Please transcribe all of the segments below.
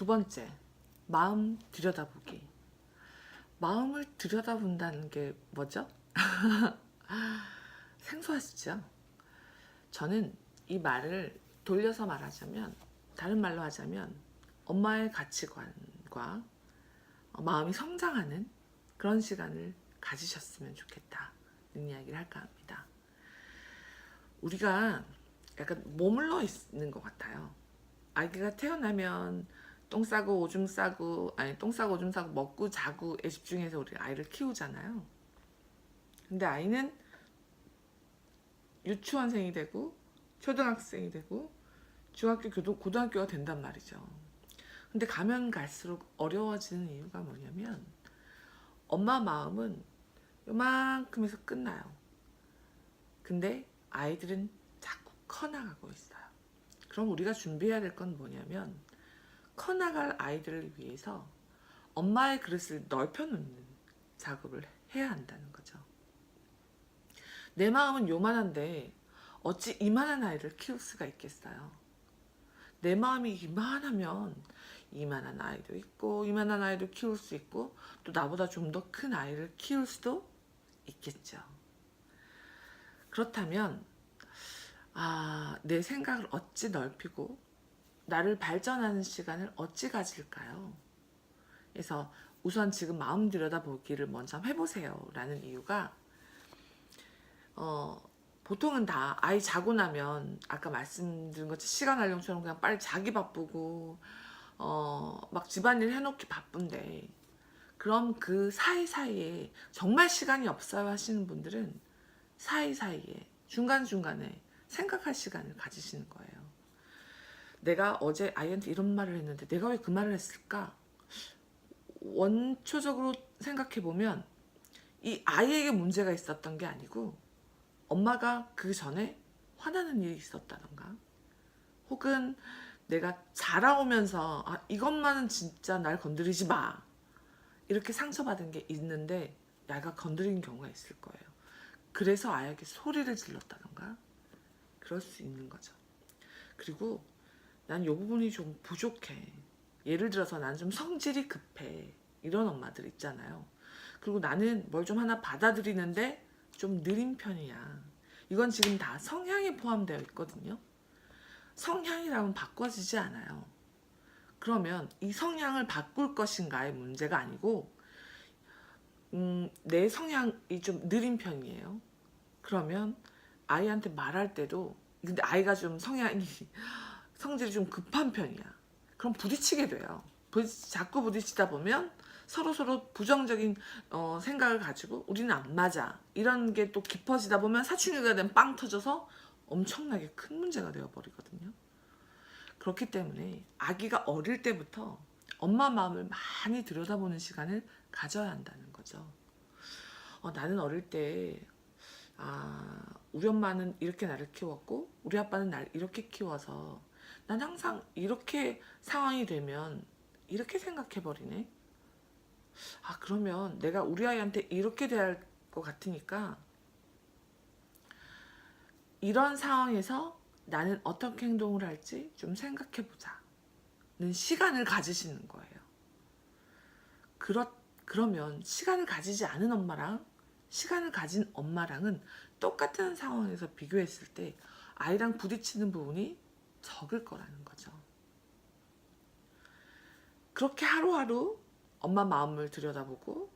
두 번째, 마음 들여다보기. 마음을 들여다본다는 게 뭐죠? 생소하시죠? 저는 이 말을 돌려서 말하자면, 다른 말로 하자면 엄마의 가치관과 마음이 성장하는 그런 시간을 가지셨으면 좋겠다는 이야기를 할까 합니다. 우리가 약간 머물러 있는 것 같아요. 아기가 태어나면 똥 싸고 오줌 싸고, 아니 똥 싸고 오줌 싸고 먹고 자고에 집중해서 우리 아이를 키우잖아요. 근데 아이는 유치원생이 되고 초등학생이 되고 중학교, 고등학교가 된단 말이죠. 근데 가면 갈수록 어려워지는 이유가 뭐냐면 엄마 마음은 요만큼에서 끝나요. 근데 아이들은 자꾸 커나가고 있어요. 그럼 우리가 준비해야 될 건 뭐냐면 커나갈 아이들을 위해서 엄마의 그릇을 넓혀놓는 작업을 해야 한다는 거죠. 내 마음은 요만한데 어찌 이만한 아이를 키울 수가 있겠어요. 내 마음이 이만하면 이만한 아이도 있고 이만한 아이도 키울 수 있고 또 나보다 좀 더 큰 아이를 키울 수도 있겠죠. 그렇다면 내 생각을 어찌 넓히고 나를 발전하는 시간을 어찌 가질까요? 그래서 우선 지금 마음 들여다보기를 먼저 해보세요 라는 이유가 보통은 다 아이 자고 나면 아까 말씀드린 것처럼 시간 활용처럼 그냥 빨리 자기 바쁘고 막 집안일 해놓기 바쁜데 그럼 그 사이사이에 정말 시간이 없어요 하시는 분들은 사이사이에 중간중간에 생각할 시간을 가지시는 거예요. 내가 어제 아이한테 이런 말을 했는데 내가 왜 그 말을 했을까? 원초적으로 생각해보면 이 아이에게 문제가 있었던 게 아니고 엄마가 그 전에 화나는 일이 있었다던가 혹은 내가 자라오면서 이것만은 진짜 날 건드리지 마 이렇게 상처받은 게 있는데 내가 건드린 경우가 있을 거예요. 그래서 아이에게 소리를 질렀다던가 그럴 수 있는 거죠. 그리고 난 이 부분이 좀 부족해. 예를 들어서 난 좀 성질이 급해. 이런 엄마들 있잖아요. 그리고 나는 뭘 좀 하나 받아들이는데 좀 느린 편이야. 이건 지금 다 성향이 포함되어 있거든요. 성향이라면 바꿔지지 않아요. 그러면 이 성향을 바꿀 것인가의 문제가 아니고 내 성향이 좀 느린 편이에요. 그러면 아이한테 말할 때도 근데 아이가 좀 성질이 좀 급한 편이야. 그럼 부딪히게 돼요. 자꾸 부딪히다 보면 서로 부정적인 생각을 가지고 우리는 안 맞아 이런 게 또 깊어지다 보면 사춘기가 되면 빵 터져서 엄청나게 큰 문제가 되어버리거든요. 그렇기 때문에 아기가 어릴 때부터 엄마 마음을 많이 들여다보는 시간을 가져야 한다는 거죠. 나는 어릴 때 우리 엄마는 이렇게 나를 키웠고 우리 아빠는 날 이렇게 키워서 난 항상 이렇게 상황이 되면 이렇게 생각해버리네. 그러면 내가 우리 아이한테 이렇게 대할 것 같으니까 이런 상황에서 나는 어떻게 행동을 할지 좀 생각해보자는 시간을 가지시는 거예요. 그러면 시간을 가지지 않은 엄마랑 시간을 가진 엄마랑은 똑같은 상황에서 비교했을 때 아이랑 부딪히는 부분이 적을 거라는 거죠. 그렇게 하루하루 엄마 마음을 들여다보고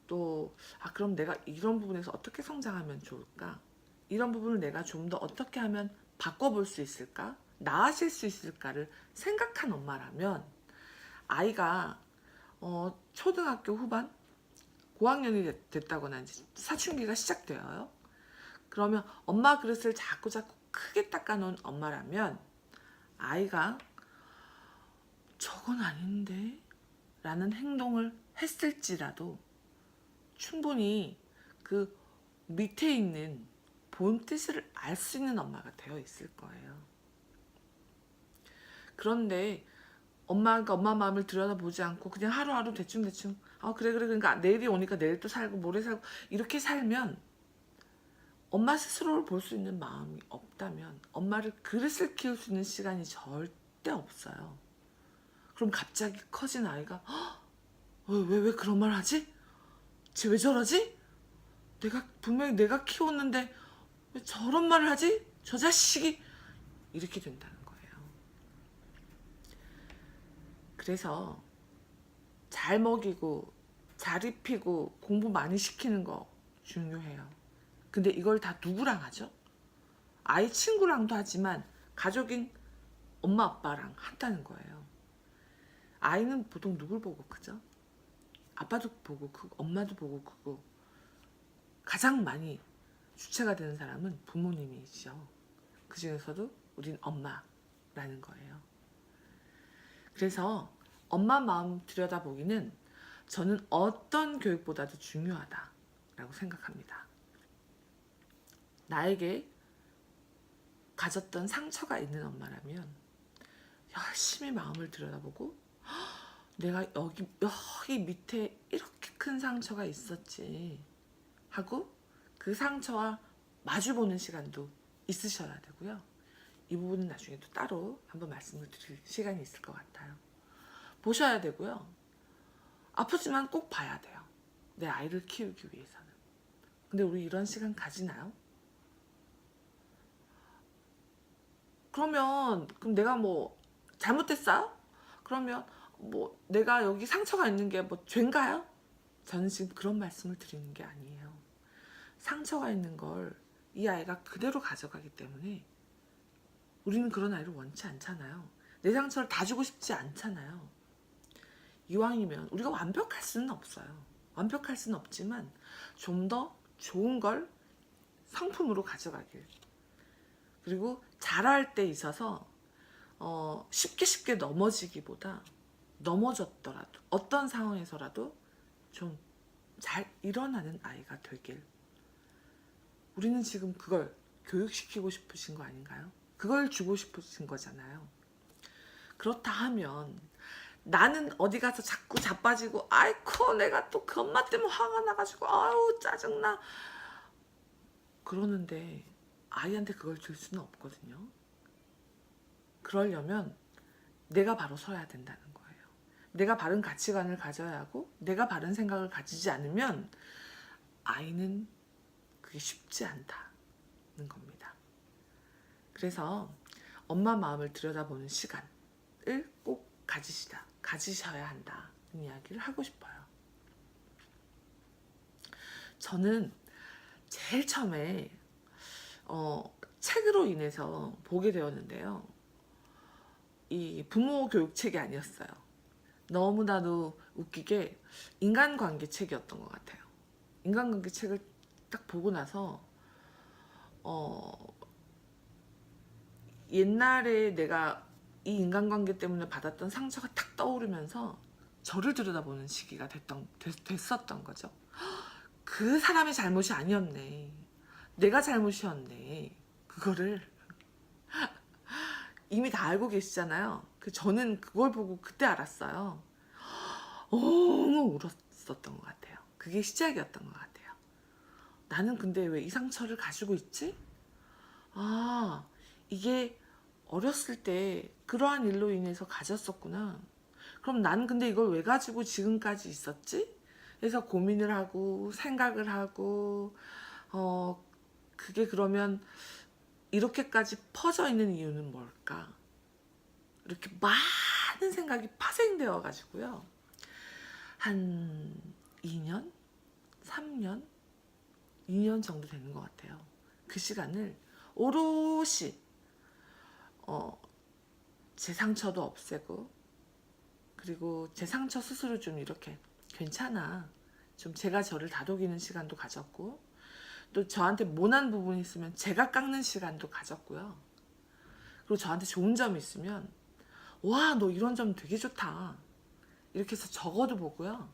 또 그럼 내가 이런 부분에서 어떻게 성장하면 좋을까? 이런 부분을 내가 좀 더 어떻게 하면 바꿔볼 수 있을까? 나아질 수 있을까를 생각한 엄마라면 아이가 초등학교 후반 고학년이 됐다거나 이제 사춘기가 시작되어요. 그러면 엄마 그릇을 자꾸 크게 닦아놓은 엄마라면 아이가 저건 아닌데 라는 행동을 했을지라도 충분히 그 밑에 있는 본 뜻을 알 수 있는 엄마가 되어 있을 거예요. 그런데 엄마가 엄마 마음을 들여다보지 않고 그냥 하루하루 대충 그래 그러니까 내일이 오니까 내일 또 살고 모레 살고 이렇게 살면 엄마 스스로를 볼 수 있는 마음이 없다면 엄마를 그릇을 키울 수 있는 시간이 절대 없어요. 그럼 갑자기 커진 아이가 왜 그런 말 하지? 쟤 왜 저러지? 분명히 내가 키웠는데 왜 저런 말을 하지? 저 자식이 이렇게 된다는 거예요. 그래서 잘 먹이고 잘 입히고 공부 많이 시키는 거 중요해요. 근데 이걸 다 누구랑 하죠? 아이 친구랑도 하지만 가족인 엄마 아빠랑 한다는 거예요. 아이는 보통 누굴 보고 크죠? 아빠도 보고 크고 엄마도 보고 크고 가장 많이 주체가 되는 사람은 부모님이시죠. 그 중에서도 우린 엄마라는 거예요. 그래서 엄마 마음 들여다보기는 저는 어떤 교육보다도 중요하다라고 생각합니다. 나에게 가졌던 상처가 있는 엄마라면 열심히 마음을 들여다보고 내가 여기 밑에 이렇게 큰 상처가 있었지 하고 그 상처와 마주보는 시간도 있으셔야 되고요. 이 부분은 나중에 또 따로 한번 말씀을 드릴 시간이 있을 것 같아요. 보셔야 되고요. 아프지만 꼭 봐야 돼요. 내 아이를 키우기 위해서는. 근데 우리 이런 시간 가지나요? 그럼 내가 뭐 잘못했어요? 그러면 뭐 내가 여기 상처가 있는 게 뭐 죄인가요? 저는 지금 그런 말씀을 드리는 게 아니에요. 상처가 있는 걸 이 아이가 그대로 가져가기 때문에 우리는 그런 아이를 원치 않잖아요. 내 상처를 다 주고 싶지 않잖아요. 이왕이면 우리가 완벽할 수는 없어요. 완벽할 수는 없지만 좀 더 좋은 걸 상품으로 가져가길. 그리고 잘할 때 있어서 쉽게 넘어지기보다 넘어졌더라도 어떤 상황에서라도 좀 잘 일어나는 아이가 되길. 우리는 지금 그걸 교육시키고 싶으신 거 아닌가요? 그걸 주고 싶으신 거잖아요. 그렇다 하면 나는 어디 가서 자꾸 자빠지고 아이고 내가 또 그 엄마 때문에 화가 나가지고 아유 짜증나 그러는데 아이한테 그걸 줄 수는 없거든요. 그러려면 내가 바로 서야 된다는 거예요. 내가 바른 가치관을 가져야 하고 내가 바른 생각을 가지지 않으면 아이는 그게 쉽지 않다는 겁니다. 그래서 엄마 마음을 들여다보는 시간을 꼭 가지셔야 한다는 이야기를 하고 싶어요. 저는 제일 처음에 책으로 인해서 보게 되었는데요. 이 부모 교육 책이 아니었어요. 너무나도 웃기게 인간관계 책이었던 것 같아요. 인간관계 책을 딱 보고 나서 옛날에 내가 이 인간관계 때문에 받았던 상처가 탁 떠오르면서 저를 들여다보는 시기가 됐었던 거죠. 그 사람의 잘못이 아니었네. 내가 잘못이었네. 그거를 이미 다 알고 계시잖아요. 저는 그걸 보고 그때 알았어요. 너무 울었었던 것 같아요. 그게 시작이었던 것 같아요. 나는 근데 왜 이 상처를 가지고 있지? 아, 이게 어렸을 때 그러한 일로 인해서 가졌었구나. 그럼 나는 근데 이걸 왜 가지고 지금까지 있었지? 그래서 고민을 하고 생각을 하고 그게 그러면 이렇게까지 퍼져 있는 이유는 뭘까? 이렇게 많은 생각이 파생되어 가지고요. 한 2년? 3년? 2년 정도 되는 것 같아요. 그 시간을 오롯이 제 상처도 없애고 그리고 제 상처 스스로 좀 이렇게 괜찮아. 좀 제가 저를 다독이는 시간도 가졌고 또 저한테 모난 부분이 있으면 제가 깎는 시간도 가졌고요. 그리고 저한테 좋은 점이 있으면 와, 너 이런 점 되게 좋다. 이렇게 해서 적어도 보고요.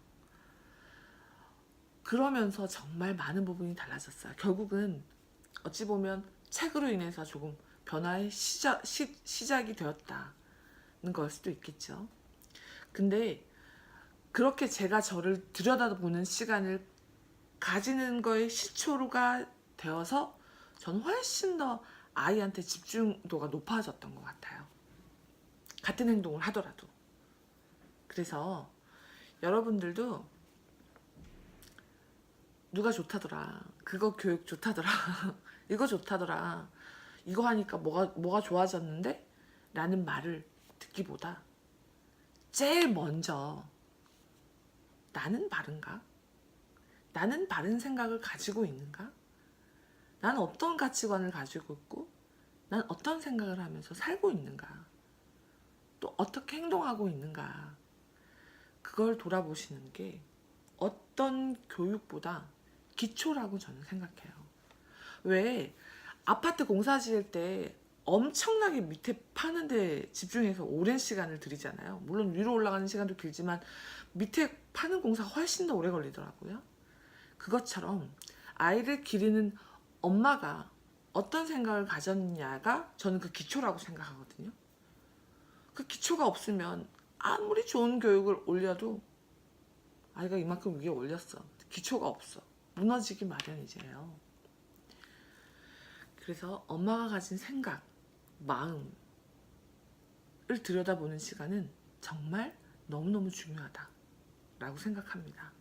그러면서 정말 많은 부분이 달라졌어요. 결국은 어찌 보면 책으로 인해서 조금 변화의 시작이 되었다는 걸 수도 있겠죠. 근데 그렇게 제가 저를 들여다보는 시간을 가지는 거에 시초가 되어서 저는 훨씬 더 아이한테 집중도가 높아졌던 것 같아요. 같은 행동을 하더라도. 그래서 여러분들도 누가 좋다더라, 그거 교육 좋다더라, 이거 좋다더라, 이거 하니까 뭐가 좋아졌는데? 라는 말을 듣기보다 제일 먼저 나는 바른가? 나는 바른 생각을 가지고 있는가? 난 어떤 가치관을 가지고 있고 난 어떤 생각을 하면서 살고 있는가? 또 어떻게 행동하고 있는가? 그걸 돌아보시는 게 어떤 교육보다 기초라고 저는 생각해요. 왜 아파트 공사 지을 때 엄청나게 밑에 파는데 집중해서 오랜 시간을 들이잖아요. 물론 위로 올라가는 시간도 길지만 밑에 파는 공사가 훨씬 더 오래 걸리더라고요. 그것처럼 아이를 기르는 엄마가 어떤 생각을 가졌냐가 저는 그 기초라고 생각하거든요. 그 기초가 없으면 아무리 좋은 교육을 올려도 아이가 이만큼 위에 올렸어. 기초가 없어. 무너지기 마련이제요. 그래서 엄마가 가진 생각, 마음을 들여다보는 시간은 정말 너무너무 중요하다라고 생각합니다.